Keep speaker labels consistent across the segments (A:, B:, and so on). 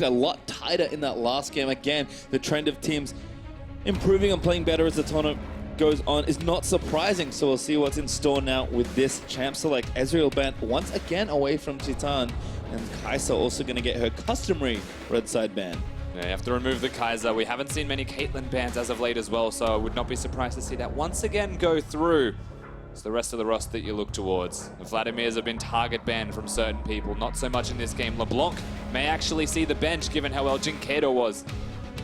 A: looked a lot tighter in that last game. Again, the trend of teams improving and playing better as the tournament goes on is not surprising. So we'll see what's in store now with this champ select. Ezreal banned once again away from Titan, and Kai'Sa also going to get her customary red side ban.
B: Yeah, you have to remove the Kai'Sa. We haven't seen many Caitlyn bans as of late as well, so I would not be surprised to see that once again go through. It's the rest of the roster that you look towards. The Vladimirs have been target banned from certain people, not so much in this game. LeBlanc may actually see the bench given how well Dynquedo was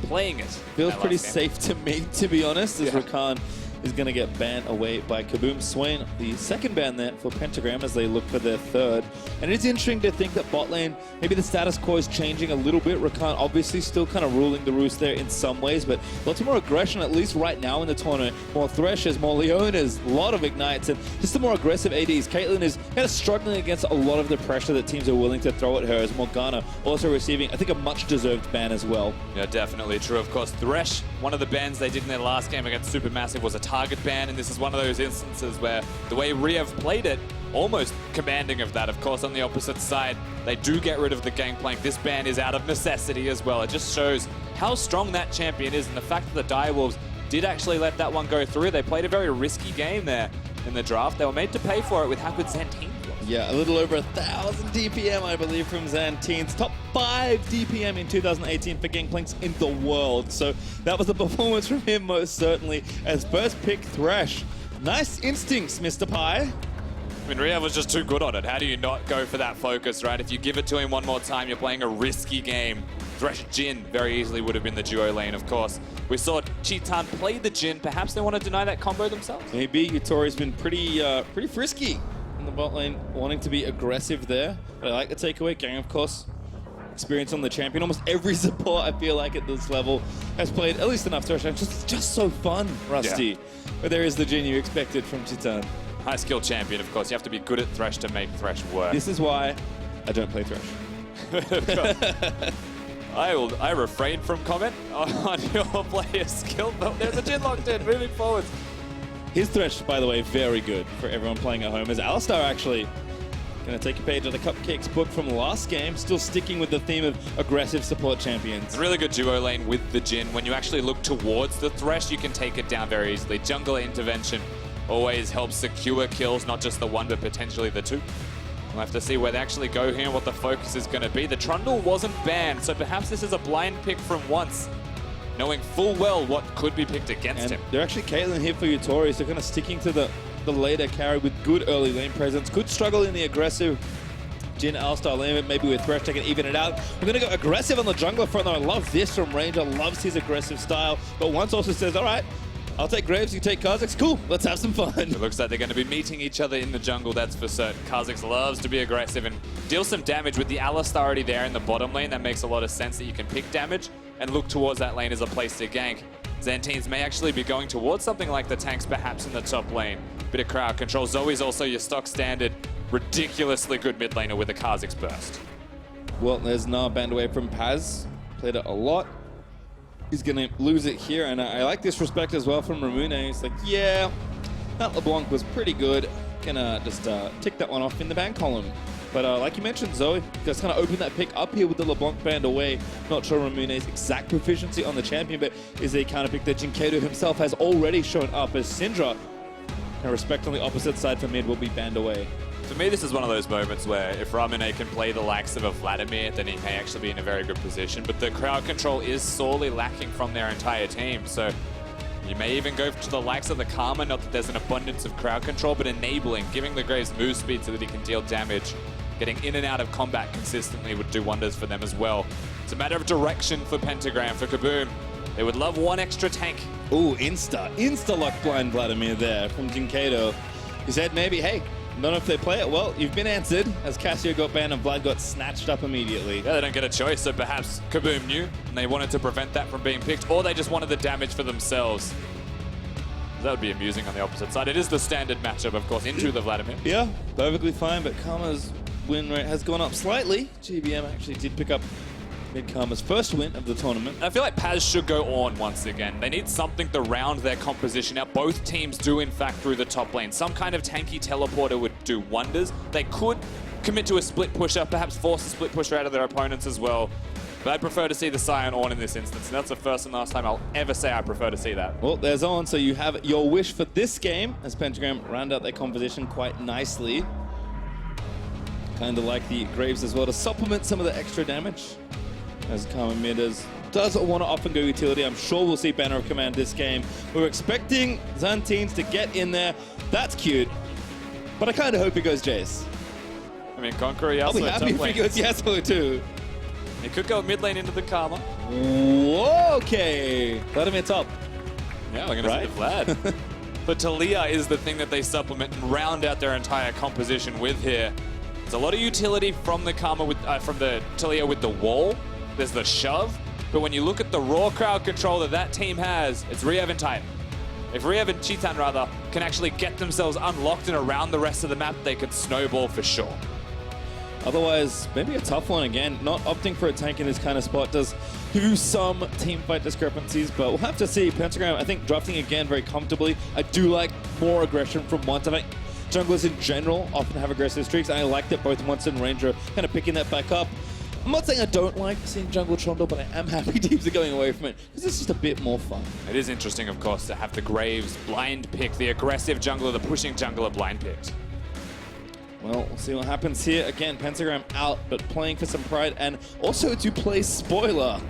B: playing it.
A: Feels pretty safe to me, to be honest, as Rakan is going to get banned away by KaBuM. Swain, the second ban there for Pentagram as they look for their third. And it's interesting to think that bot lane, maybe the status quo is changing a little bit. Rakan obviously still kind of ruling the roost there in some ways, but lots more aggression, at least right now in the tournament. More Threshes, more Leonas, a lot of Ignites, and just the more aggressive ADs. Caitlyn is kind of struggling against a lot of the pressure that teams are willing to throw at her, as Morgana also receiving, I think, a much-deserved ban as well.
B: Yeah, definitely true. Of course, Thresh, one of the bans they did in their last game against Supermassive was a target ban, and this is one of those instances where the way Riyev played it, almost commanding of that. Of course, on the opposite side, they do get rid of the Gangplank. This ban is out of necessity as well. It just shows how strong that champion is, and the fact that the Direwolves did actually let that one go through. They played a very risky game there in the draft. They were made to pay for it with how good Zantins was.
A: Yeah, a little over 1,000 DPM, I believe, from Zantins. Top 5 DPM in 2018 for Gangplanks in the world. So that was the performance from him, most certainly. As first pick, Thresh. Nice instincts, Mr. Pie.
B: I mean, Riyev was just too good on it. How do you not go for that focus, right? If you give it to him one more time, you're playing a risky game. Thresh Jhin very easily would have been the duo lane, of course. We saw Titan play the Jhin. Perhaps they want to deny that combo themselves?
A: Maybe. Yutori's been pretty frisky in the bot lane, wanting to be aggressive there. But I like the takeaway. Gaeng, of course, experience on the champion. Almost every support, I feel like, at this level has played at least enough Thresh. Just so fun, Rusty. Yeah. But there is the Jhin you expected from Titan.
B: High skill champion, of course. You have to be good at Thresh to make Thresh work.
A: This is why I don't play Thresh.
B: I refrain from comment on your player skill, but there's a Jhin locked in, moving forward.
A: His Thresh, by the way, very good for everyone playing at home. As Alistar actually going to take a page out of the Cupcakes book from last game, still sticking with the theme of aggressive support champions.
B: It's a really good duo lane with the Jhin. When you actually look towards the Thresh, you can take it down very easily. Jungler intervention always helps secure kills, not just the one, but potentially the two. We'll have to see where they actually go here and what the focus is going to be. The Trundle wasn't banned, so perhaps this is a blind pick from once, knowing full well what could be picked against him.
A: They're actually Caitlyn here for Yutori, so kind of sticking to the later carry with good early lane presence. Could struggle in the aggressive Jhin Alistar lane, maybe with Thresh, they can even it out. We're going to go aggressive on the jungler front, though. I love this from Ranger, loves his aggressive style, but once also says, all right, I'll take Graves, you take Kha'Zix. Cool, let's have some fun.
B: It looks like they're going to be meeting each other in the jungle, that's for certain. Kha'Zix loves to be aggressive and deal some damage with the Alistar already there in the bottom lane. That makes a lot of sense that you can pick damage and look towards that lane as a place to gank. Zantins may actually be going towards something like the tanks, perhaps in the top lane. Bit of crowd control. Zoe's also your stock standard, ridiculously good mid laner with a Kha'Zix burst.
A: Well, there's Nah banned away from Paz. Played it a lot. He's going to lose it here, and I like this respect as well from Ramune. He's like, yeah, that LeBlanc was pretty good. Gonna just tick that one off in the ban column. But like you mentioned, Zoe, just kind of open that pick up here with the LeBlanc banned away. Not sure Ramune's exact proficiency on the champion, but is a counter pick that Dynquedo himself has already shown up as Syndra. And respect on the opposite side for mid will be banned away.
B: For me, this is one of those moments where if Ramune can play the likes of a Vladimir, then he may actually be in a very good position. But the crowd control is sorely lacking from their entire team. So you may even go to the likes of the Karma, not that there's an abundance of crowd control, but enabling, giving the Graves move speed so that he can deal damage. Getting in and out of combat consistently would do wonders for them as well. It's a matter of direction for Pentagram, for KaBuM. They would love one extra tank.
A: Ooh, insta-lock blind Vladimir there from Dynquedo. He said maybe, hey, don't know if they play it. Well, you've been answered, as Cassio got banned and Vlad got snatched up immediately.
B: Yeah, they don't get a choice, so perhaps KaBuM knew, and they wanted to prevent that from being picked, or they just wanted the damage for themselves. That would be amusing on the opposite side. It is the standard matchup, of course, into the Vladimir.
A: Yeah, perfectly fine, but Karma's win rate has gone up slightly. GBM actually did pick up Mid-Karma's first win of the tournament.
B: I feel like Paz should go on once again. They need something to round their composition out. Both teams do, in fact, through the top lane. Some kind of tanky teleporter would do wonders. They could commit to a split pusher, perhaps force a split pusher out of their opponents as well. But I'd prefer to see the Paz Ornn in this instance. And that's the first and last time I'll ever say I prefer to see that.
A: Well, there's Ornn, so you have your wish for this game as Pentagram round out their composition quite nicely. Kind of like the Graves as well to supplement some of the extra damage. As Karma mid does want to often go utility. I'm sure we'll see Banner of Command this game. We're expecting Zantins to get in there. That's cute. But I kind of hope he goes Jace.
B: I mean, Conqueror Yasuo.
A: I'll be happy if he goes Yasuo too.
B: He could go mid lane into the Karma.
A: Whoa, okay. Vladimir top.
B: Yeah, we're going to see the Vlad. But Taliyah is the thing that they supplement and round out their entire composition with here. There's a lot of utility from the Karma with from the Taliyah with the wall. There's the shove. But when you look at the raw crowd control that team has, it's Riyev and Titan. If Riyev and Cheetan, rather, can actually get themselves unlocked and around the rest of the map, they could snowball for sure.
A: Otherwise, maybe a tough one again. Not opting for a tank in this kind of spot does give you some team fight discrepancies, but we'll have to see. Pentagram, I think, drafting again very comfortably. I do like more aggression from Once. I think junglers in general often have aggressive streaks, and I like that both Once and Ranger kind of picking that back up. I'm not saying I don't like seeing jungle Trundle, but I am happy teams are going away from it because it's just a bit more fun.
B: It is interesting, of course, to have the Graves blind pick, the aggressive jungler, the pushing jungler blind picked.
A: Well, we'll see what happens here. Again, Pentagram out, but playing for some pride and also to play spoiler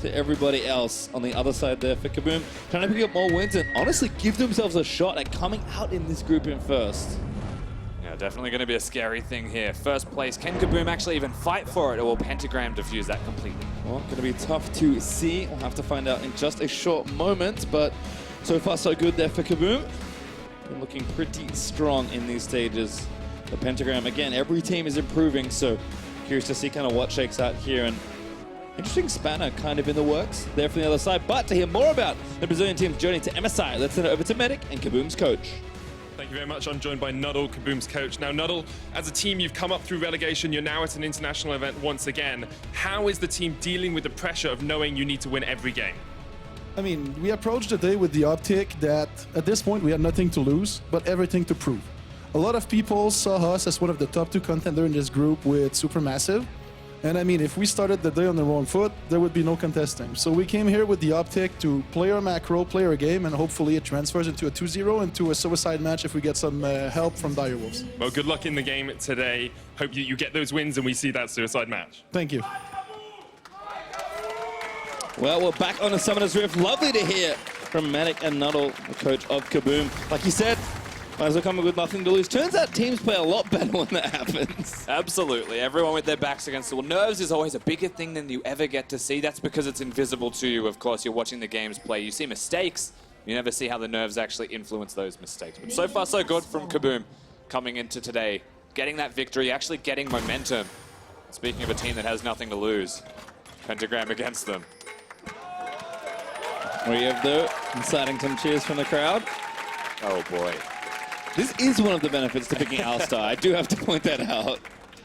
A: to everybody else on the other side there for KaBuM. Trying to pick up more wins and honestly give themselves a shot at coming out in this group in first.
B: Yeah, definitely going to be a scary thing here. First place, can KaBuM actually even fight for it, or will Pentagram defuse that completely?
A: Well, going to be tough to see. We'll have to find out in just a short moment, but so far so good there for KaBuM. Been looking pretty strong in these stages. The Pentagram, again, every team is improving, so curious to see kind of what shakes out here. And interesting spanner kind of in the works there from the other side. But to hear more about the Brazilian team's journey to MSI, let's send it over to Medic and KaBuM's coach.
C: Thank you very much. I'm joined by Nuddle, KaBuM's coach. Now, Nuddle, as a team, you've come up through relegation. You're now at an international event once again. How is the team dealing with the pressure of knowing you need to win every game?
D: I mean, we approached the day with the optic that at this point we had nothing to lose, but everything to prove. A lot of people saw us as one of the top 2 contenders in this group with Supermassive. And I mean, if we started the day on the wrong foot, there would be no contesting. So we came here with the optic to play our macro, play our game, and hopefully it transfers into a 2-0 into a suicide match if we get some help from Direwolves.
C: Well, good luck in the game today. Hope you get those wins and we see that suicide match.
D: Thank you.
A: Well, we're back on the Summoner's Rift. Lovely to hear from Manic and Nuddle, the coach of KaBuM. Like you said, might as well come with nothing to lose. Turns out teams play a lot better when that happens.
B: Absolutely. Everyone with their backs against the wall. Nerves is always a bigger thing than you ever get to see. That's because it's invisible to you. Of course, you're watching the games play. You see mistakes. You never see how the nerves actually influence those mistakes. But so far, so good from KaBuM coming into today. Getting that victory, actually getting momentum. Speaking of a team that has nothing to lose, Pentagram against them.
A: Riyev, though, inciting some cheers from the crowd.
B: Oh, boy.
A: This is one of the benefits to picking Alistar. I do have to point that out.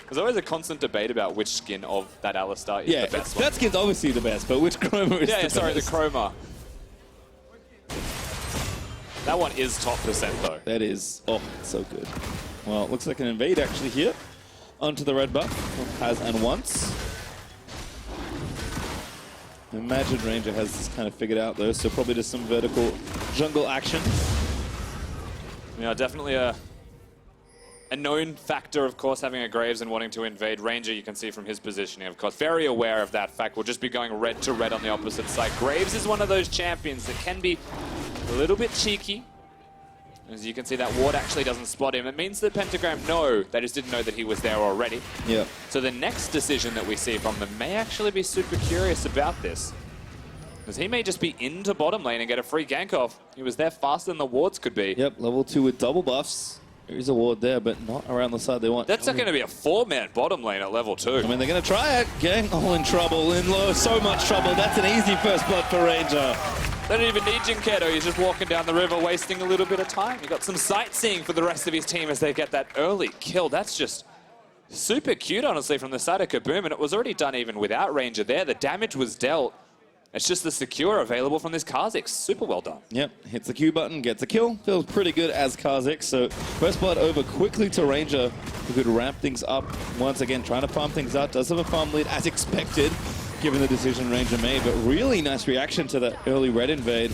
B: There's always a constant debate about which skin of that Alistar is the best one.
A: That skin's obviously the best, but which chroma is the best?
B: The chroma. That one is top percent, though.
A: That is, oh, so good. Well, it looks like an invade actually here. Onto the red buff from Paz and Once. Imagine Ranger has this kind of figured out, though, so probably just some vertical jungle action.
B: Yeah, definitely a known factor, of course, having a Graves and wanting to invade. Ranger, you can see from his positioning, of course, very aware of that fact. We'll just be going red to red on the opposite side. Graves is one of those champions that can be a little bit cheeky. As you can see, that ward actually doesn't spot him. It means that Pentagram know, they just didn't know that he was there already.
A: Yeah.
B: So the next decision that we see from them may actually be super curious about this. Because he may just be into bottom lane and get a free gank off. He was there faster than the wards could be.
A: Yep, level 2 with double buffs. There is a ward there, but not around the side they want.
B: That's not going to be a 4-man bottom lane at level 2.
A: I mean, they're going to try it. Gaeng all in trouble, in low, so much trouble. That's an easy first blood for Ranger.
B: They don't even need Dynquedo. He's just walking down the river, wasting a little bit of time. He got some sightseeing for the rest of his team as they get that early kill. That's just super cute, honestly, from the side of KaBuM, and it was already done even without Ranger there. The damage was dealt. It's just the secure available from this Kha'Zix. Super well done.
A: Yep, hits the Q button, gets a kill. Feels pretty good as Kha'Zix. So first blood over quickly to Ranger, who could ramp things up once again, trying to farm things out. Does have a farm lead as expected. given the decision Ranger made, but really nice reaction to that early red invade.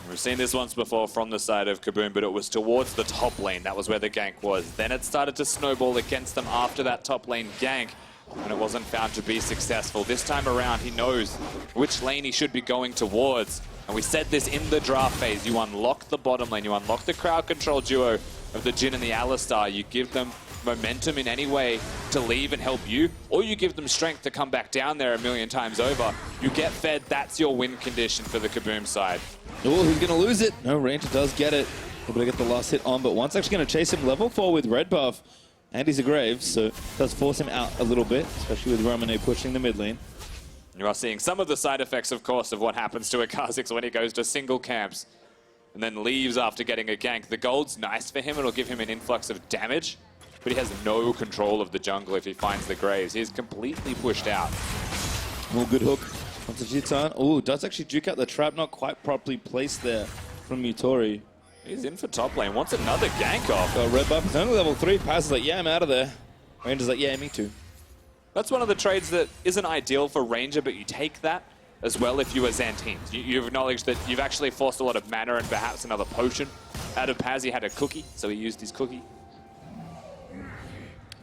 B: We've seen this once before from the side of KaBuM, but it was towards the top lane. That was where the gank was. Then it started to snowball against them after that top lane gank, and it wasn't found to be successful. This time around, he knows which lane he should be going towards. And we said this in the draft phase. You unlock the bottom lane. You unlock the crowd control duo of the Jhin and the Alistar. You give them momentum in any way to leave and help you, or you give them strength to come back down there a million times over. You get fed, that's your win condition for the KaBuM side.
A: Oh, who's going to lose it? No, Ranger does get it. Able to get the last hit on, but one's actually going to chase him level 4 with red buff. And he's a Graves, so does force him out a little bit, especially with Ramune pushing the mid lane.
B: You are seeing some of the side effects, of course, of what happens to a Kha'Zix when he goes to single camps and then leaves after getting a gank. The gold's nice for him. It'll give him an influx of damage, but he has no control of the jungle if he finds the Graves. He's completely pushed out.
A: Oh, good hook onto Zhitan. Oh, does actually duke out the trap, not quite properly placed there from Yutori.
B: He's in for top lane. Wants another gank off.
A: Got red buff. It's only level 3. Paz is like, yeah, I'm out of there. Ranger's like, yeah, me too.
B: That's one of the trades that isn't ideal for Ranger, but you take that as well if you are Zantins. You've acknowledged that you've actually forced a lot of mana and perhaps another potion out of Paz. He had a cookie, so he used his cookie.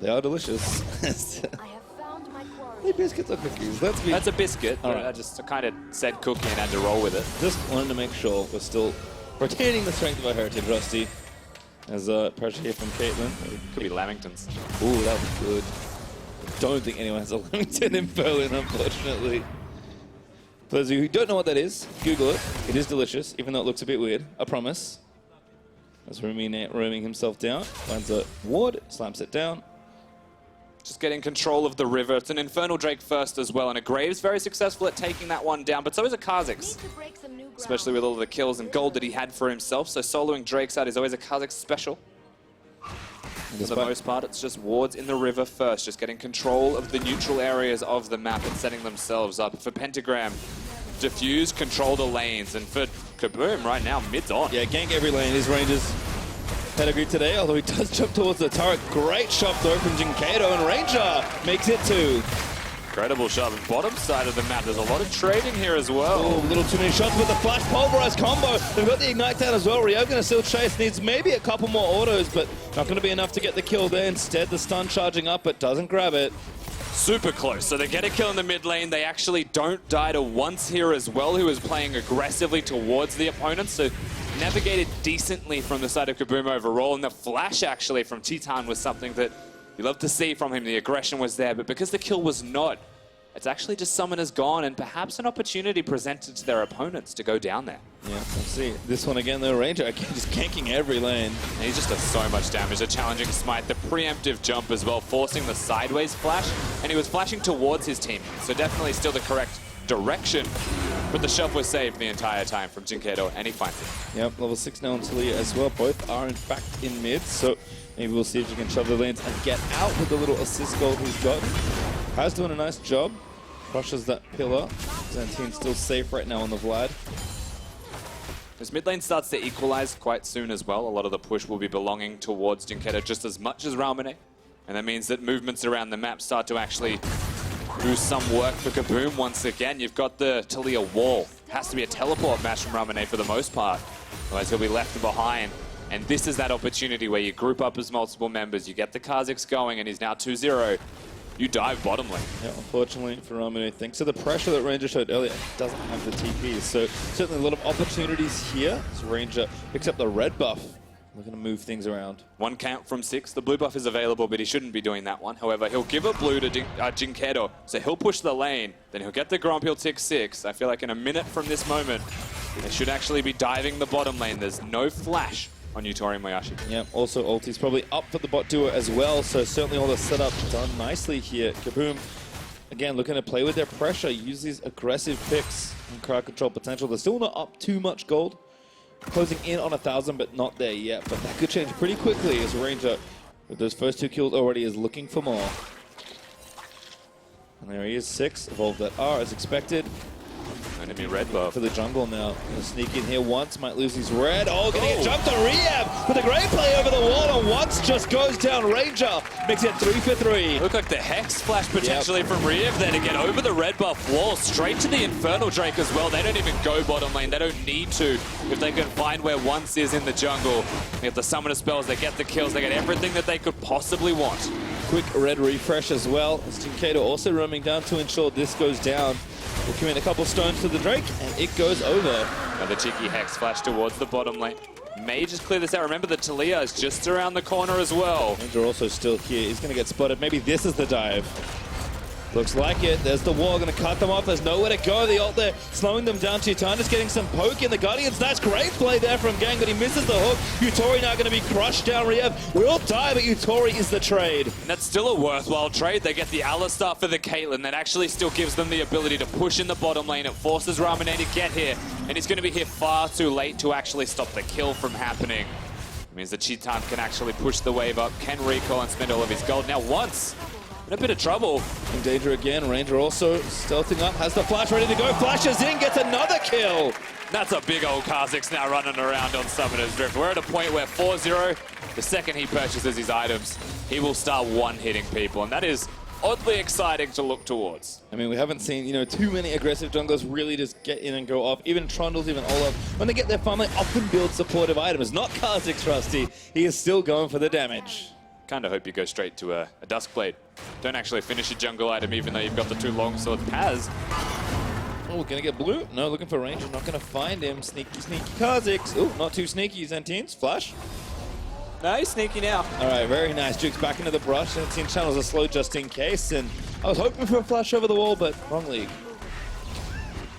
A: They are delicious.
E: I have found my quarry.
A: Hey, biscuits or cookies?
B: That's a biscuit.
A: All right.
B: I just kind of said cookie and had to roll with it.
A: Just wanted to make sure we're still retaining the strength of our heritage, Rusty. As pressure here from Caitlyn.
B: Could be Lamingtons.
A: Ooh, that was good. Don't think anyone has a Lamington in Berlin, unfortunately. For those of you who don't know what that is, Google it. It is delicious, even though it looks a bit weird. I promise. As Ramune roaming himself down, finds a ward, slams it down.
B: Just getting control of the river. It's an Infernal Drake first as well, and a Graves very successful at taking that one down, but so is a Kha'Zix. Especially with all the kills and gold that he had for himself, so soloing Drakes out is always a Kha'Zix special. For the most part, it's just wards in the river first, just getting control of the neutral areas of the map and setting themselves up. For Pentagram, diffuse, control the lanes, and for KaBuM right now, mid's on.
A: Yeah, gank every lane is Ranger's pedigree today, although he does jump towards the turret. Great shot though from Dynquedo, and Ranger makes it too.
B: Incredible shot. Bottom side of the map, there's a lot of trading here as well.
A: Oh, a little too many shots with the flash pulverized combo. They've got the ignite down as well. Riyev going to still chase. Needs maybe a couple more autos, but not going to be enough to get the kill there. Instead, the stun charging up, but doesn't grab it.
B: Super close. So they get a kill in the mid lane. They actually don't die to Once here as well, who is playing aggressively towards the opponent. So navigated decently from the side of KaBuM overall. And the flash actually from Titan was something that you love to see from him. The aggression was there, but because the kill was not, it's actually just Summoner's gone and perhaps an opportunity presented to their opponents to go down there.
A: Yeah, we'll see. This one again, though, Ranger again just ganking every lane.
B: And he just does so much damage. A challenging smite, the preemptive jump as well, forcing the sideways flash. And he was flashing towards his team, so definitely still the correct direction. But the shove was saved the entire time from Dynquedo, and he finds it.
A: Yep, level 6 now on Taliyah as well. Both are, in fact, in mid, so maybe we'll see if he can shove the lanes and get out with the little assist goal he's got. Paz doing a nice job. Crushes that pillar. Zantins still safe right now on the Vlad.
B: This mid lane starts to equalize quite soon as well. A lot of the push will be belonging towards Dynquedo just as much as Ramune. And that means that movements around the map start to actually do some work for KaBuM once again. You've got the Taliyah wall. Has to be a teleport match from Ramune for the most part. Otherwise he'll be left behind. And this is that opportunity where you group up as multiple members. You get the Kha'Zix going, and he's now 2-0. You dive bottom lane.
A: Yeah, unfortunately for Ramune, thanks to the pressure that Ranger showed earlier, doesn't have the TP. So certainly a lot of opportunities here. So Ranger picks up the red buff. We're going to move things around.
B: One count from 6. The blue buff is available, but he shouldn't be doing that one. However, he'll give a blue to Dynquedo, so he'll push the lane. Then he'll get the Gromp, he'll tick 6. I feel like in a minute from this moment, they should actually be diving the bottom lane. There's no flash on YutoriMoyasi.
A: Yeah, also ulti's probably up for the bot duo as well, so certainly all the setup done nicely here. KaBuM, again, looking to play with their pressure, use these aggressive picks and crowd control potential. They're still not up too much gold. Closing in on 1,000, but not there yet. But that could change pretty quickly as Ranger, with those first 2 kills already, is looking for more. And there he is, 6. Evolve that R as expected.
B: And enemy red buff.
A: For the jungle now. Gonna sneak in here once, might lose his red. Oh, gonna get jumped on Riyev with a great play over the wall, and once just goes down Ranger. Makes it 3 for 3.
B: Look like the Hex flash potentially from Riyev there to get over the red buff wall, straight to the Infernal Drake as well. They don't even go bottom lane. They don't need to. If they can find where once is in the jungle, they get the summoner spells, they get the kills, they get everything that they could possibly want.
A: Quick red refresh as well. Dynquedo also roaming down to ensure this goes down. We'll commit a couple stones to the Drake, and it goes over.
B: Another cheeky Hex flash towards the bottom lane. May just clear this out. Remember, the Taliyah is just around the corner as well.
A: Ranger also still here. He's going to get spotted. Maybe this is the dive. Looks like it. There's the wall. Going to cut them off. There's nowhere to go. The ult there slowing them down. Titanus getting some poke in. The Guardians. Nice, great play there from Gaeng, but he misses the hook. Yutori now going to be crushed down. Riyev will die, but Yutori is the trade.
B: And that's still a worthwhile trade. They get the Alistar for the Caitlyn. That actually still gives them the ability to push in the bottom lane. It forces Ramune to get here, and he's going to be here far too late to actually stop the kill from happening. It means that Chitan can actually push the wave up, can recall and spend all of his gold. Now once, in a bit of trouble.
A: In danger again. Ranger also stealthing up, has the flash ready to go. Flashes in, gets another kill.
B: That's a big old Kha'Zix now running around on Summoner's Drift. We're at a point where 4-0, the second he purchases his items, he will start one-hitting people, and that is oddly exciting to look towards.
A: I mean, we haven't seen, too many aggressive junglers really just get in and go off. Even Trundles, even Olaf, when they get their farm, they often build supportive items. Not Kha'Zix, Rusty. He is still going for the damage.
B: Kind of hope you go straight to a Duskblade. Don't actually finish your jungle item even though you've got the 2 longswords. Paz.
A: Oh, gonna get blue? No, looking for Ranger, not gonna find him. Sneaky, sneaky Kha'Zix. Oh, not too sneaky, Zantins. Flash.
B: No, he's sneaky now.
A: All right, very nice. Jukes back into the brush. Zantins channels a slow just in case, and I was hoping for a flash over the wall, but wrong league.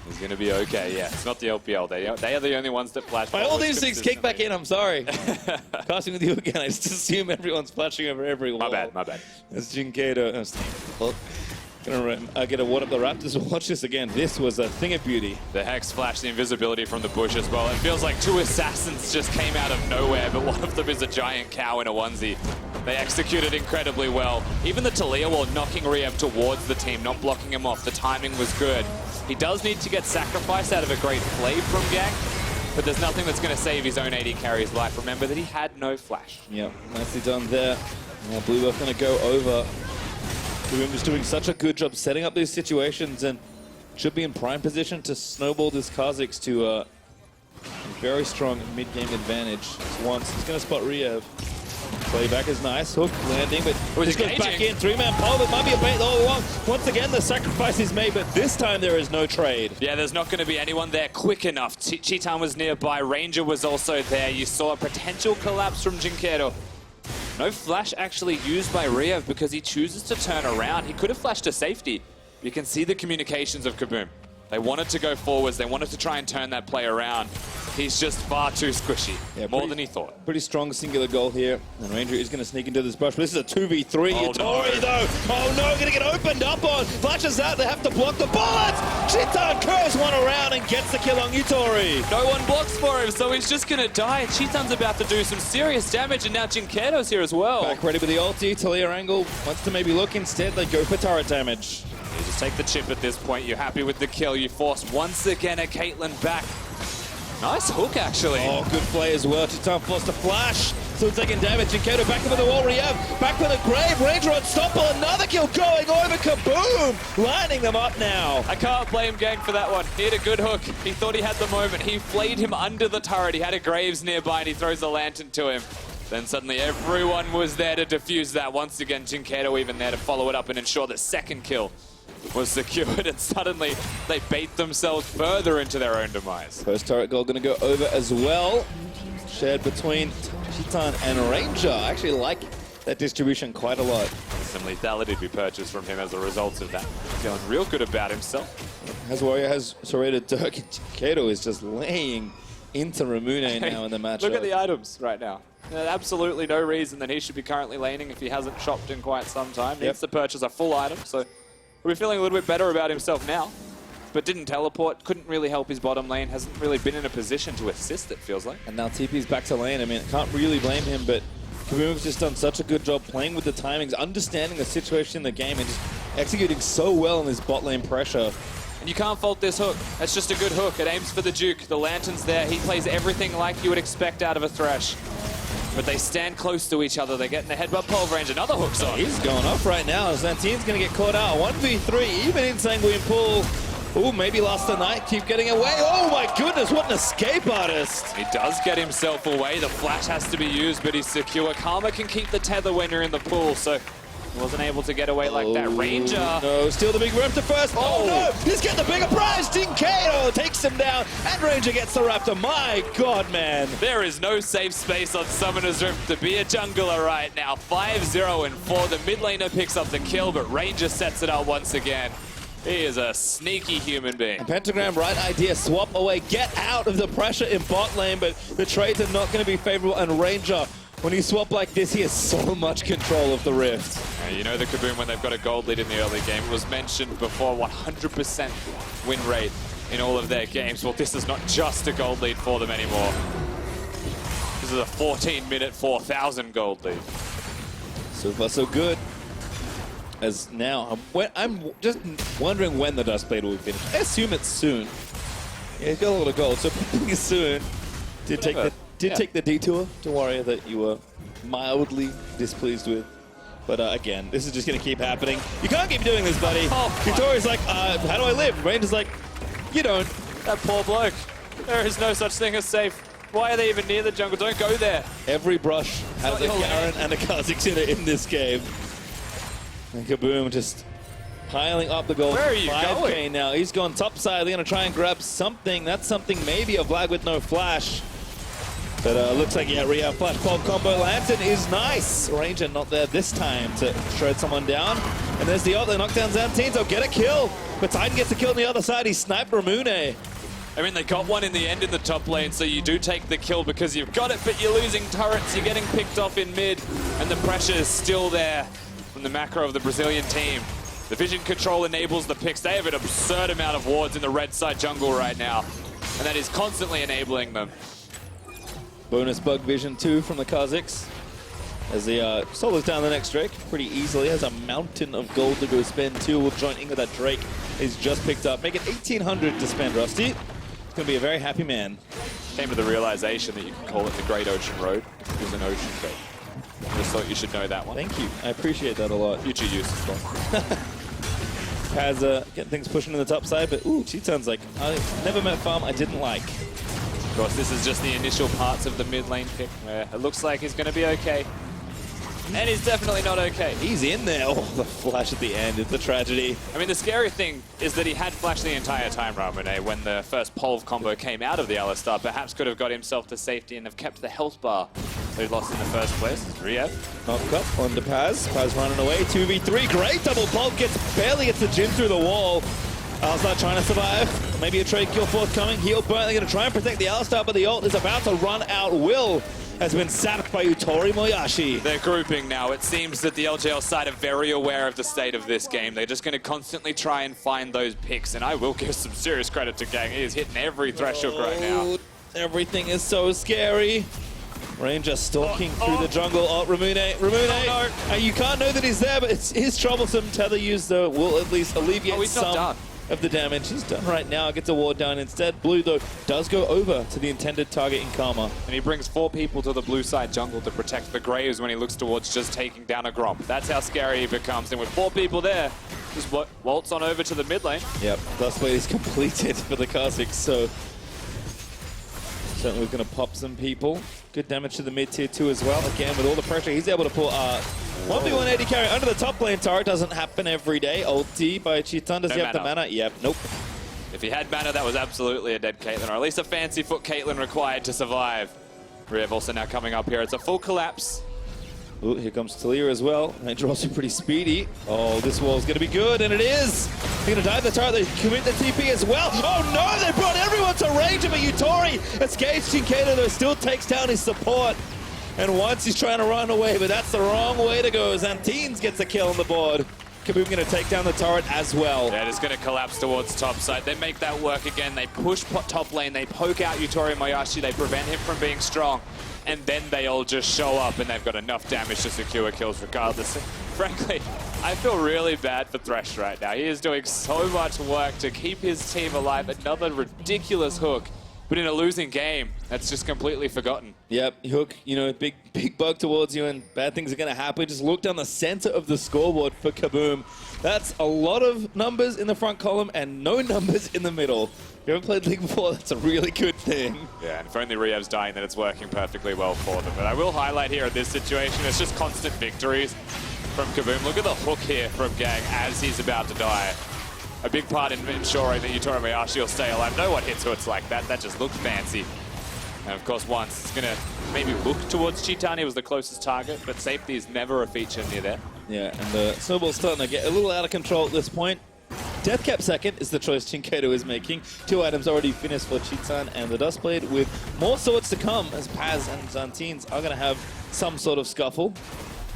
B: He's going to be okay, yeah. It's not the LPL. They are the only ones that flash.
A: By all these things, kick back in, I'm sorry. Casting with you again, I just assume everyone's flashing over every wall.
B: My bad, my bad.
A: That's Dynquedo. Well, gonna get a one up the Raptors. Watch this again. This was a thing of beauty.
B: The Hex flash, the invisibility from the bush as well. It feels like 2 assassins just came out of nowhere, but one of them is a giant cow in a onesie. They executed incredibly well. Even the Taliyah, while knocking Riyev towards the team, not blocking him off, the timing was good. He does need to get sacrifice out of a great play from Gaeng, but there's nothing that's going to save his own AD carry's life. Remember that he had no flash.
A: Yep, nicely done there. Now Blue Buff going to go over. KaBuM is doing such a good job setting up these situations and should be in prime position to snowball this Kha'Zix to a very strong mid-game advantage. Once he's going to spot Riyev. Playback is nice. Hook landing, but this goes back in. 3-man pole. It might be a bait all along. Once again, the sacrifice is made, but this time there is no trade.
B: Yeah, there's not going to be anyone there quick enough. Chitan was nearby. Ranger was also there. You saw a potential collapse from Dynquedo. No flash actually used by Riyev because he chooses to turn around. He could have flashed to safety. You can see the communications of KaBuM. They wanted to go forwards. They wanted to try and turn that play around. He's just far too squishy, more than he thought.
A: Pretty strong singular goal here. And Ranger is going to sneak into this brush. But this is a 2v3.
B: Oh,
A: Yutori, though. Oh, no, going to get opened up on. Flashes out. They have to block the bullets. Chitan curves one around and gets the kill on Yutori.
B: No one blocks for him, so he's just going to die. Chitan's about to do some serious damage, and now Dynquedo's here as well.
A: Back ready with the ulti. Taliyah angle wants to maybe look. Instead, they go for turret damage.
B: You just take the chip at this point. You're happy with the kill. You force once again a Caitlyn back. Nice hook, actually.
A: Oh, good play as well. Chitan forced a flash. Still taking damage. Dynquedo back over the wall. Riyev back with a grave. Ranger unstoppable. Another kill going over. KaBuM lining them up now.
B: I can't blame Gaeng for that one. He had a good hook. He thought he had the moment. He flayed him under the turret. He had a Graves nearby, and he throws the lantern to him. Then suddenly everyone was there to defuse that. Once again, Dynquedo even there to follow it up and ensure the second kill was secured, and suddenly they bait themselves further into their own demise.
A: First turret goal going to go over as well. Shared between Chitan and Ranger. I actually like that distribution quite a lot.
B: Some lethality to be purchased from him as a result of that. Feeling real good about himself.
A: As Warrior has serrated Dirk, and Dynquedo is just laying into Ramune now in the match.
B: Look at the items right now. There's absolutely no reason that he should be currently laning if he hasn't shopped in quite some time. Needs to purchase a full item, so he'll be feeling a little bit better about himself now. But didn't teleport, couldn't really help his bottom lane, hasn't really been in a position to assist, it feels like.
A: And now TP's back to lane. I mean, can't really blame him, but KaBuM's just done such a good job playing with the timings, understanding the situation in the game, and just executing so well in his bot lane pressure.
B: And you can't fault this hook. That's just a good hook. It aims for the Duke. The Lantern's there. He plays everything like you would expect out of a Thresh. But they stand close to each other. They're getting the headbutt pole range. Another hook's on.
A: He's going off right now. Zantins going to get caught out. 1v3, even in Sanguine Pool. Ooh, maybe last the night. Keep getting away. Oh my goodness, what an escape artist.
B: He does get himself away. The flash has to be used, but he's secure. Karma can keep the tether when you're in the pool, so he wasn't able to get away like that. Ranger.
A: No, steal the big Raptor first. Oh no, he's getting the bigger prize. Dynquedo takes him down, and Ranger gets the Raptor. My God, man.
B: There is no safe space on Summoner's Rift to be a jungler right now. 5-0 and 4. The mid laner picks up the kill, but Ranger sets it up once again. He is a sneaky human being.
A: Pentagram, right idea, swap away, get out of the pressure in bot lane, but the trades are not going to be favorable, and Ranger, when he swap like this, he has so much control of the Rift.
B: You know the KaBuM, when they've got a gold lead in the early game, it was mentioned before, 100% win rate in all of their games. Well, this is not just a gold lead for them anymore. This is a 14-minute, 4,000 gold lead.
A: So far, so good. As now, I'm just wondering when the Dust Blade will be finished. I assume it's soon. Yeah, he's got a lot of gold, so pretty soon. Did take the detour to Warrior that you were mildly displeased with. But again, this is just going to keep happening. You can't keep doing this, buddy. Yutori's like, how do I live? Ranger's like, you don't.
B: That poor bloke. There is no such thing as safe. Why are they even near the jungle? Don't go there.
A: Every brush has a Gaeng and a Kha'Zix in it in this game. And KaBuM just piling up the gold.
B: Where are you
A: 5K
B: going?
A: now. He's gone top side. They're going to try and grab something. That's something, maybe a Vlad with no flash. But looks like, yeah, Riyev flash pop combo. Lantern is nice. Ranger not there this time to shred someone down. And there's the ult. They knock down Zantins. They'll get a kill. But Titan gets a kill on the other side. He sniped Ramune.
B: I mean, they got one in the end in the top lane, so you do take the kill because you've got it, but you're losing turrets. You're getting picked off in mid, and the pressure is still there from the macro of the Brazilian team. The vision control enables the picks. They have an absurd amount of wards in the red side jungle right now, and that is constantly enabling them.
A: Bonus bug vision 2 from the Kha'Zix. As the solos down the next Drake pretty easily. Has a mountain of gold to go spend. 2 will join in with that Drake. He's just picked up. Make it 1,800 to spend, Rusty. He's going to be a very happy man.
B: Came to the realization that you can call it the Great Ocean Road. It was an ocean trade. Just thought you should know that one.
A: Thank you. I appreciate that a lot.
B: Future use as well.
A: Paz getting things pushing to the top side, but ooh, Cheetan's like, I never met farm I didn't like.
B: Of course, this is just the initial parts of the mid lane pick where it looks like he's going to be okay. And he's definitely not okay.
A: He's in there. Oh, the flash at the end. It's a tragedy.
B: I mean, the scary thing is that he had flash the entire time, Ramune, when the first pole combo came out of the Alistar. Perhaps could have got himself to safety and have kept the health bar that he lost in the first place. Riyev.
A: Knock up onto Paz. Paz running away. 2v3. Great double pulp. Barely gets the Jhin through the wall. Alistar trying to survive. Maybe a trade kill forthcoming. Heal burn. They're going to try and protect the Alistar, but the ult is about to run out. Will has been sapped by YutoriMoyasi.
B: They're grouping now. It seems that the LGL side are very aware of the state of this game. They're just going to constantly try and find those picks, and I will give some serious credit to Gaeng. He is hitting every Thresh hook right now.
A: Everything is so scary. Ranger stalking through the jungle. Oh, Ramune. You can't know that he's there, but it's his troublesome tether use, though, will at least alleviate some of the damage. He's done right now. Gets a ward down instead. Blue, though, does go over to the intended target in Karma.
B: And he brings 4 people to the blue side jungle to protect the Graves when he looks towards just taking down a Gromp. That's how scary he becomes. And with 4 people there, just waltz on over to the mid lane.
A: Yep, Dust Blade is completed for the Kha'Zix, so certainly going to pop some people. Good damage to the mid tier 2 as well. Again, with all the pressure, he's able to pull 1v1 AD carry under the top lane tower. Doesn't happen every day. Ulti by Cheetan. Does he have the mana? Yep, nope.
B: If he had mana, that was absolutely a dead Caitlyn, or at least a fancy foot Caitlyn required to survive. Riyev also now coming up here. It's a full collapse.
A: Ooh, here comes Taliyah as well. Ranger also pretty speedy. Oh, this wall's going to be good, and it is. They're going to dive the turret. They commit the TP as well. Oh no, they brought everyone to Ranger, but Yutori escapes. Dynquedo, though, still takes down his support. And once he's trying to run away, but that's the wrong way to go. Zantins gets a kill on the board. KaBuM going to take down the turret as well.
B: Yeah, it's going to collapse towards top side. They make that work again. They push top lane. They poke out YutoriMoyasi. They prevent him from being strong. And then they all just show up, and they've got enough damage to secure kills regardless. Frankly, I feel really bad for Thresh right now. He is doing so much work to keep his team alive. Another ridiculous hook, but in a losing game, that's just completely forgotten.
A: Yep, hook, you know, big bug towards you and bad things are going to happen. Just look down the center of the scoreboard for KaBuM. That's a lot of numbers in the front column and no numbers in the middle. If you haven't played League before, that's a really good thing.
B: Yeah, and if only Riyev's dying, then it's working perfectly well for them. But I will highlight here in this situation, it's just constant victories from KaBuM. Look at the hook here from Gaeng as he's about to die. A big part in ensuring that YutoriMoyasi will stay alive. No one hits hooks like that. That just looked fancy. And of course, once it's going to maybe look towards Zantins. He was the closest target, but safety is never a feature near there.
A: Yeah, and the snowball's starting to get a little out of control at this point. Death Cap second is the choice Dynquedo is making. 2 items already finished for Zantins and the Dustblade, with more swords to come as Paz and Zantins are going to have some sort of scuffle.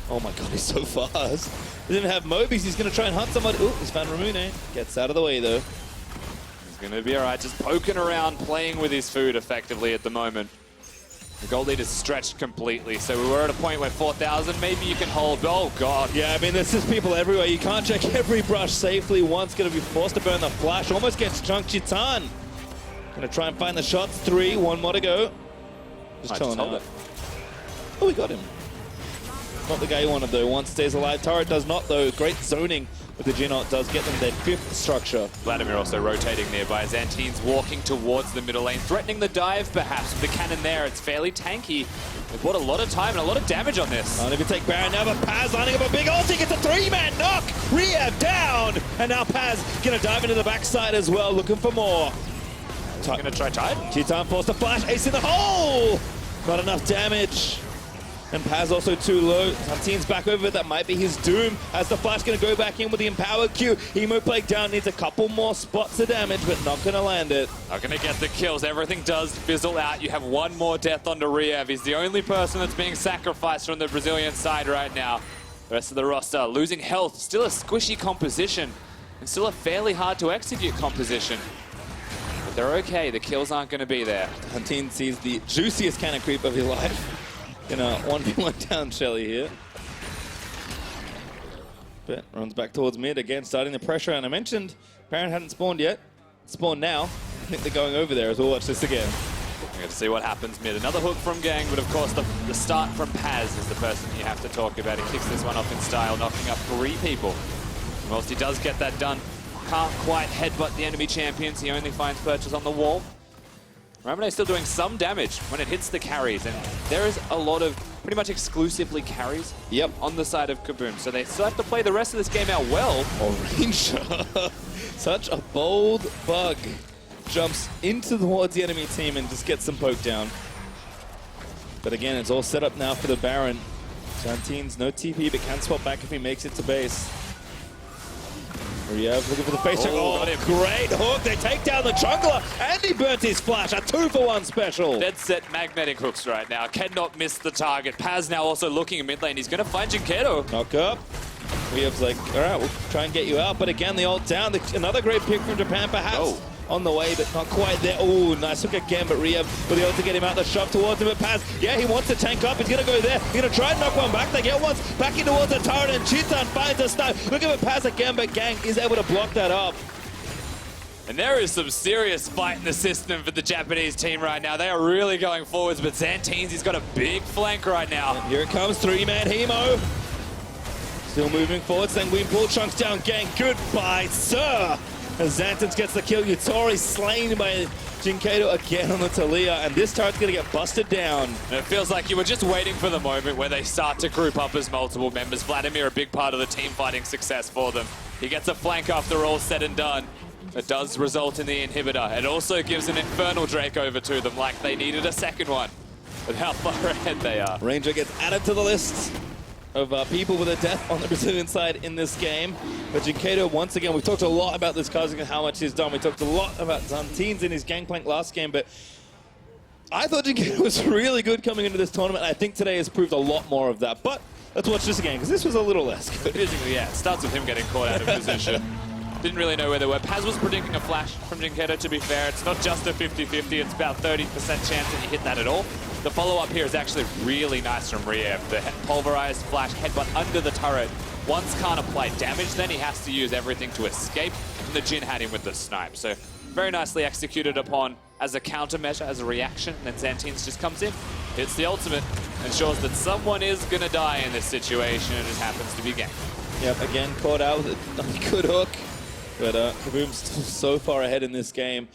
A: Oh my god, he's so fast. He doesn't have Mobies, he's going to try and hunt somebody. Oh, he's found Ramune. Gets out of the way though.
B: He's going to be all right, just poking around, playing with his food effectively at the moment. The gold lead is stretched completely, so we were at a point where 4,000, maybe you can hold. Oh god.
A: Yeah, I mean, there's just people everywhere. You can't check every brush safely. One's going to be forced to burn the flash. Almost gets chunked. Zantins going to try and find the shots. 3, 1 more to go. Just chilling out. Oh, we got him. Not the guy you wanted though. One stays alive. Turret does not though. Great zoning with the Jhin ult does get them their 5th structure.
B: Vladimir also rotating nearby. Zantins walking towards the middle lane, threatening the dive perhaps. With the cannon there, it's fairly tanky. They've bought a lot of time and a lot of damage on this.
A: Not if you take Baron now, but Paz lining up a big ult. He gets a 3-man knock. Riyev down. And now Paz going to dive into the backside as well, looking for more.
B: Going to try Tide.
A: Zantins forced a flash. Ace in the hole. Not enough damage. And Paz also too low. Zantins back over it. That might be his doom. As the flash going to go back in with the empowered Q. Emo Plague down. Needs a couple more spots of damage, but not going to land it.
B: Not going to get the kills. Everything does fizzle out. You have one more death onto Riyev. He's the only person that's being sacrificed from the Brazilian side right now. The rest of the roster losing health. Still a squishy composition. And still a fairly hard to execute composition. But they're okay. The kills aren't going to be there.
A: Zantins sees the juiciest cannon creep of his life. Gonna 1v1 down Shelly here. But runs back towards mid again, starting the pressure. And I mentioned Baron hadn't spawned yet. Spawned now. I think they're going over there as we'll watch this again.
B: We're going to see what happens mid. Another hook from Gaeng, but of course the start from Paz is the person you have to talk about. He kicks this one off in style, knocking up 3 people. Whilst he does get that done, can't quite headbutt the enemy champions. He only finds Purchase on the wall. Ramune still doing some damage when it hits the carries, and there is a lot of pretty much exclusively carries on the side of KaBuM, so they still have to play the rest of this game out well.
A: Ranger, such a bold bug. Jumps into towards the enemy team and just gets them poked down. But again, it's all set up now for the Baron. Zantins, no TP, but can swap back if he makes it to base. Riyev looking for the face check. Oh, great hook. They take down the jungler, and he burnt his flash. A 2-for-1 special.
B: Dead set magnetic hooks right now. Cannot miss the target. Paz now also looking in mid lane. He's going to find Dynquedo.
A: Knock up. Riyev's like, all right, we'll try and get you out. But again, the ult down. Another great pick from Japan, perhaps. On the way, but not quite there. Oh, nice hook again, but Riyev with the ult to get him out. The shove towards him, but Paz, yeah, he wants to tank up. He's going to go there. He's going to try and knock one back. They get once back in towards the turret, and Zantins finds a snipe. Look at Paz again, but Gaeng is able to block that up.
B: And there is some serious fight in the system for the Japanese team right now. They are really going forwards, but Zantins, he's got a big flank right now.
A: And here it comes, 3-man Hemo. Still moving forward, Sanguine Bull chunks down Gaeng. Goodbye, sir. As Zantins gets the kill, Yutori slain by Dynquedo again on the Taliyah, and this turret's going to get busted down.
B: And it feels like you were just waiting for the moment where they start to group up as multiple members. Vladimir, a big part of the team fighting success for them. He gets a flank after all said and done. It does result in the inhibitor. It also gives an Infernal Drake over to them, like they needed a second one. But how far ahead they are.
A: Ranger gets added to the list of people with a death on the Brazilian side in this game. But Dynquedo, once again, we've talked a lot about this Kha'Zix and how much he's done. We talked a lot about Zantins in his Gangplank last game, but I thought Dynquedo was really good coming into this tournament. I think today has proved a lot more of that. But let's watch this again, because this was a little less good.
B: Physically, yeah, it starts with him getting caught out of position. Didn't really know where they were. Paz was predicting a flash from Dynquedo, to be fair. It's not just a 50-50, it's about 30% chance that you hit that at all. The follow-up here is actually really nice from Riyev. The pulverized flash headbutt under the turret. Once can't apply damage, then he has to use everything to escape. And the Jhin had him with the snipe. So very nicely executed upon as a countermeasure, as a reaction. And then Zantins just comes in, hits the ultimate, ensures that someone is going to die in this situation, and it happens to be Gaeng.
A: Yep, again caught out with a good hook. But KaBuM's still so far ahead in this game.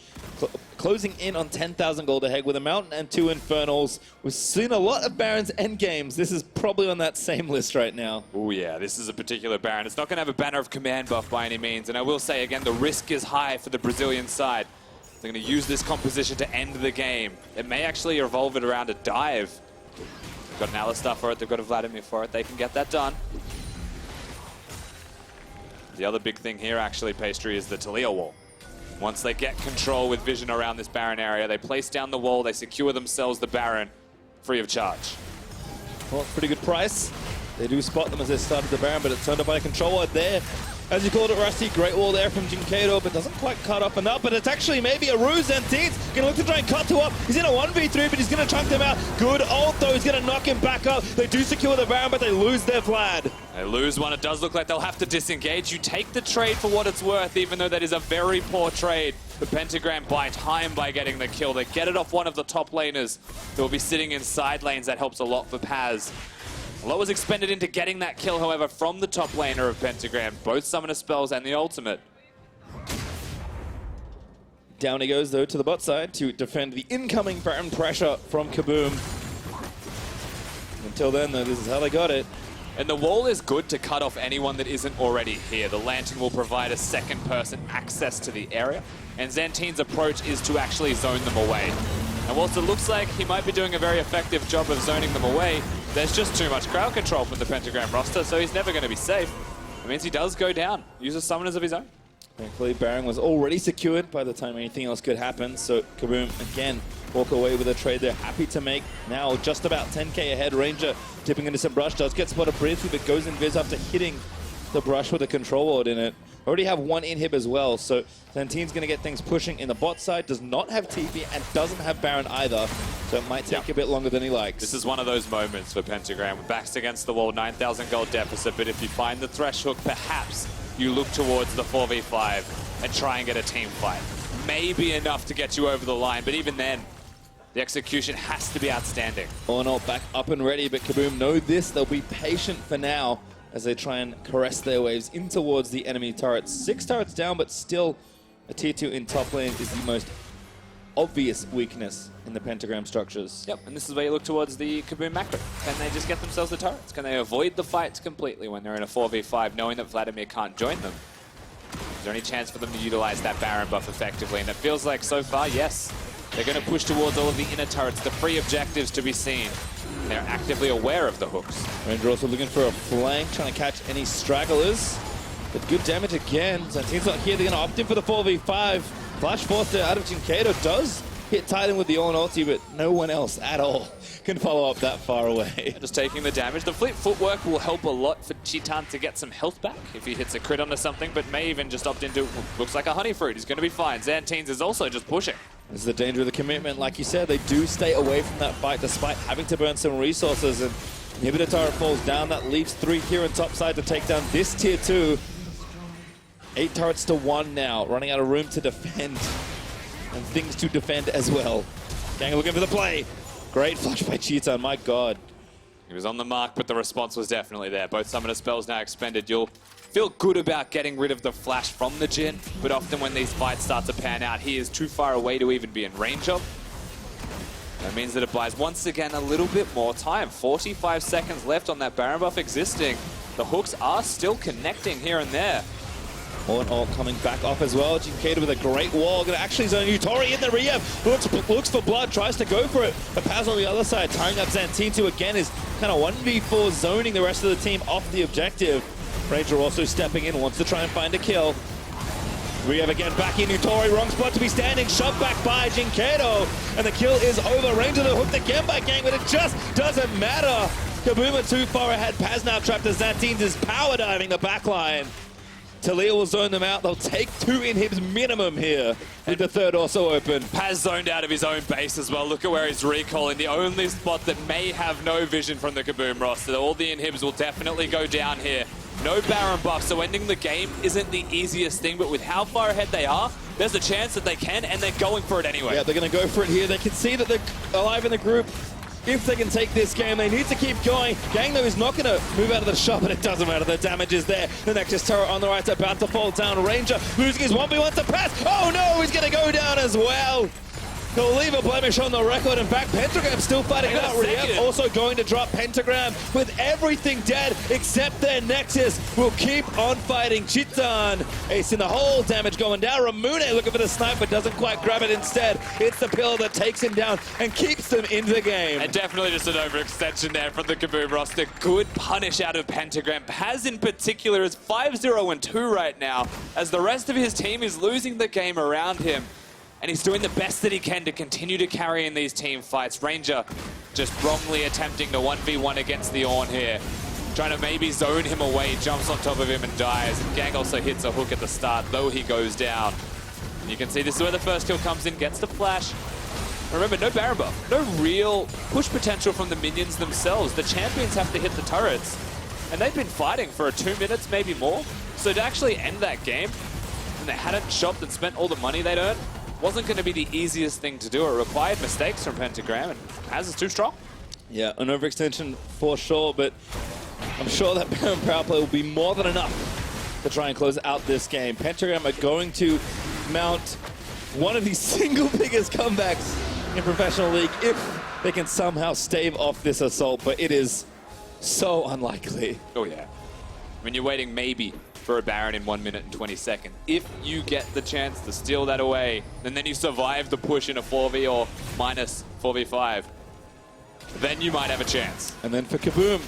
A: Closing in on 10,000 gold ahead with a Mountain and 2 Infernals. We've seen a lot of Barons end games. This is probably on that same list right now.
B: Oh yeah, this is a particular Baron. It's not going to have a banner of command buff by any means. And I will say again, the risk is high for the Brazilian side. They're going to use this composition to end the game. It may actually evolve it around a dive. They've got an Alistar for it. They've got a Vladimir for it. They can get that done. The other big thing here, actually, Pastry, is the Taliyah wall. Once they get control with vision around this Baron area, they place down the wall, they secure themselves the Baron free of charge.
A: Well, pretty good price. They do spot them as they started the Baron, but it's turned up by a controller there. As you called it, Rusty, great wall there from Dynquedo, but doesn't quite cut up enough. But it's actually maybe a ruse. Zantins gonna look to try and cut two up. He's in a 1v3, but he's gonna chunk them out. Good ult though, he's gonna knock him back up. They do secure the Baron, but they lose their Vlad.
B: They lose one. It does look like they'll have to disengage. You take the trade for what it's worth, even though that is a very poor trade. The Pentagram buy time by getting the kill. They get it off one of the top laners who will be sitting in side lanes. That helps a lot for Paz. A lot was expended into getting that kill, however, from the top laner of Pentagram. Both summoner spells and the ultimate.
A: Down he goes, though, to the bot side to defend the incoming Baron pressure from KaBuM. Until then, though, this is how they got it.
B: And the wall is good to cut off anyone that isn't already here. The Lantern will provide a second person access to the area. And Zantins' approach is to actually zone them away. And whilst it looks like he might be doing a very effective job of zoning them away, there's just too much crowd control from the Pentagram roster, so he's never going to be safe. It means he does go down, uses summoners of his own.
A: Thankfully, Baron was already secured by the time anything else could happen, so KaBuM, again, walk away with a trade they're happy to make. Now just about 10k ahead. Ranger tipping into some brush, does get spotted briefly, but goes invis after hitting the brush with a control ward in it. Already have one inhib as well, so Zantins gonna get things pushing in the bot side, does not have TP and doesn't have Baron either, so it might take a bit longer than he likes.
B: This is one of those moments for Pentagram. Backs against the wall, 9,000 gold deficit, but if you find the Thresh hook, perhaps you look towards the 4v5 and try and get a team fight. Maybe enough to get you over the line, but even then, the execution has to be outstanding.
A: Ornn back up and ready, but KaBuM know this, they'll be patient for now as they try and caress their waves in towards the enemy turrets. 6 turrets down, but still a tier 2 in top lane is the most obvious weakness in the Pentagram structures.
B: Yep, and this is where you look towards the KaBuM macro. Can they just get themselves the turrets? Can they avoid the fights completely when they're in a 4v5, knowing that Vladimir can't join them? Is there any chance for them to utilize that Baron buff effectively? And it feels like so far, yes. They're going to push towards all of the inner turrets, the free objectives to be seen. They're actively aware of the hooks.
A: Ranger also looking for a flank, trying to catch any stragglers. But good damage again. Zantins not here, they're going to opt in for the 4v5. Flash force out of Dynquedo does hit Titan with the Ornn ulti, but no one else at all can follow up that far away.
B: Just taking the damage. The fleet footwork will help a lot for Titan to get some health back if he hits a crit onto something, but may even just opt into, looks like a honey fruit. He's going to be fine. Zantins is also just pushing.
A: This is the danger of the commitment. Like you said, they do stay away from that fight despite having to burn some resources. And inhibitor turret falls down. That leaves 3 here on top side to take down this tier 2. 8 turrets to 1 now. Running out of room to defend. And things to defend as well. Gaeng looking for the play. Great flush by Cheetah, my god.
B: He was on the mark, but the response was definitely there. Both summoner spells now expended. You'll feel good about getting rid of the flash from the Jhin, but often when these fights start to pan out, he is too far away to even be in range of. That means that it buys, once again, a little bit more time. 45 seconds left on that Baron buff existing. The hooks are still connecting here and there.
A: Ornn coming back off as well. Dynquedo with a great wall. Gonna actually zone Yutori in the Riyev. Looks for blood, tries to go for it. But Paz on the other side, tying up Zantins, who again is kind of 1v4 zoning the rest of the team off the objective. Ranger also stepping in, wants to try and find a kill. Riyev again back in, Yutori, wrong spot to be standing, shoved back by Dynquedo. And the kill is over. Ranger the hooked again by Gaeng, but it just doesn't matter. KaBuM are too far ahead. Paz now trapped as Zantins is power diving the backline. Taliyah will zone them out. They'll take 2 inhibs minimum here with the third also open.
B: Paz zoned out of his own base as well. Look at where he's recalling. The only spot that may have no vision from the KaBuM roster. All the inhibs will definitely go down here. No Baron buff, so ending the game isn't the easiest thing, but with how far ahead they are, there's a chance that they can, and they're going for it anyway.
A: Yeah, they're going to go for it here. They can see that they're alive in the group. If they can take this game, they need to keep going. Gaeng, though, is not going to move out of the shot, but it doesn't matter. The damage is there. The Nexus turret on the right is about to fall down. Ranger losing his 1v1 to Pass. Oh, no, he's going to go down as well. He'll leave a blemish on the record. In fact, Pentagram still fighting out. Riyev also going to drop Pentagram with everything dead except their Nexus. Will keep on fighting. Jhin acing the whole damage going down. Ramune looking for the snipe but doesn't quite grab it instead. It's the pillar that takes him down and keeps them in the game.
B: And definitely just an overextension there from the KaBuM roster. Good punish out of Pentagram. Paz in particular is 5-0-2 right now as the rest of his team is losing the game around him. And he's doing the best that he can to continue to carry in these team fights. Ranger just wrongly attempting the 1v1 against the Ornn here. Trying to maybe zone him away, jumps on top of him and dies. And Gaeng also hits a hook at the start, though he goes down. And you can see this is where the first kill comes in, gets the flash. Remember, no Baron buff, no real push potential from the minions themselves. The champions have to hit the turrets. And they've been fighting for 2 minutes, maybe more. So to actually end that game, and they hadn't shopped and spent all the money they'd earned, wasn't going to be the easiest thing to do. It required mistakes from Pentagram, and Paz is too strong.
A: Yeah, an overextension for sure, but I'm sure that Baron power play will be more than enough to try and close out this game. Pentagram are going to mount one of the single biggest comebacks in Professional League if they can somehow stave off this assault, but it is so unlikely.
B: Oh yeah. I mean, you're waiting maybe for a Baron in 1 minute and 20 seconds. If you get the chance to steal that away, and then you survive the push in a 4v or minus 4v5, then you might have a chance.
A: And then for KaBuM,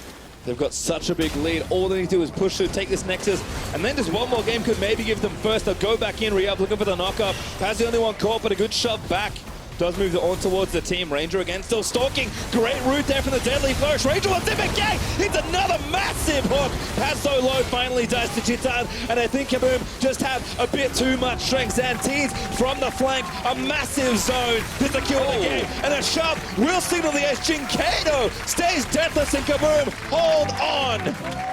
A: they've got such a big lead. All they need to do is push to take this Nexus, and then just one more game could maybe give them first. They'll go back in. Riyev looking for the knockup. Paz the only one caught, but a good shove back. Does move on towards the team. Ranger again, still stalking. Great route there from the Deadly Flourish. Ranger wants it, but Gaeng hits another massive hook. Paz so low, finally dies to Jhin, and I think KaBuM just have a bit too much strength. Zantins from the flank, a massive zone to secure the game, and a sharp will signal the edge. Dynquedo stays deathless, and KaBuM hold on.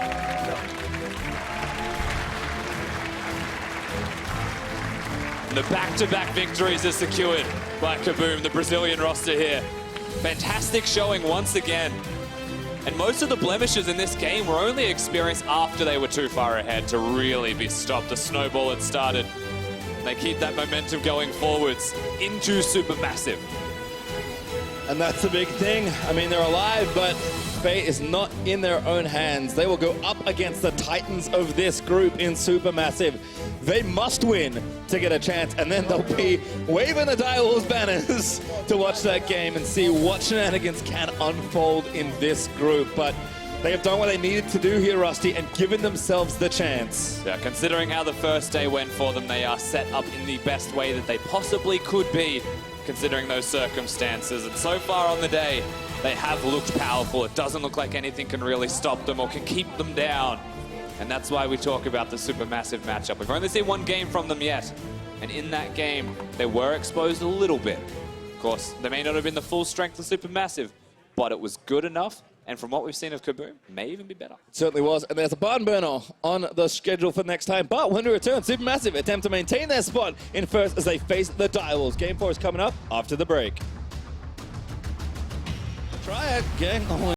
B: The back-to-back victories are secured by KaBuM, the Brazilian roster here. Fantastic showing once again. And most of the blemishes in this game were only experienced after they were too far ahead to really be stopped. The snowball had started. They keep that momentum going forwards into Supermassive.
A: And that's the big thing. I mean, they're alive, but fate is not in their own hands. They will go up against the titans of this group in Supermassive. They must win to get a chance, and then they'll be waving the Direwolves banners to watch that game and see what shenanigans can unfold in this group. But they have done what they needed to do here, Rusty, and given themselves the chance.
B: Yeah, considering how the first day went for them, they are set up in the best way that they possibly could be, considering those circumstances. And so far on the day, they have looked powerful. It doesn't look like anything can really stop them or can keep them down. And that's why we talk about the Supermassive matchup. We've only seen one game from them yet. And in that game, they were exposed a little bit. Of course, they may not have been the full strength of Supermassive, but it was good enough. And from what we've seen of KaBuM, may even be better.
A: It certainly was. And there's a barn burner on the schedule for next time. But when we return, Supermassive attempt to maintain their spot in first as they face the Direwolves. Game 4 is coming up after the break. Try it, gang.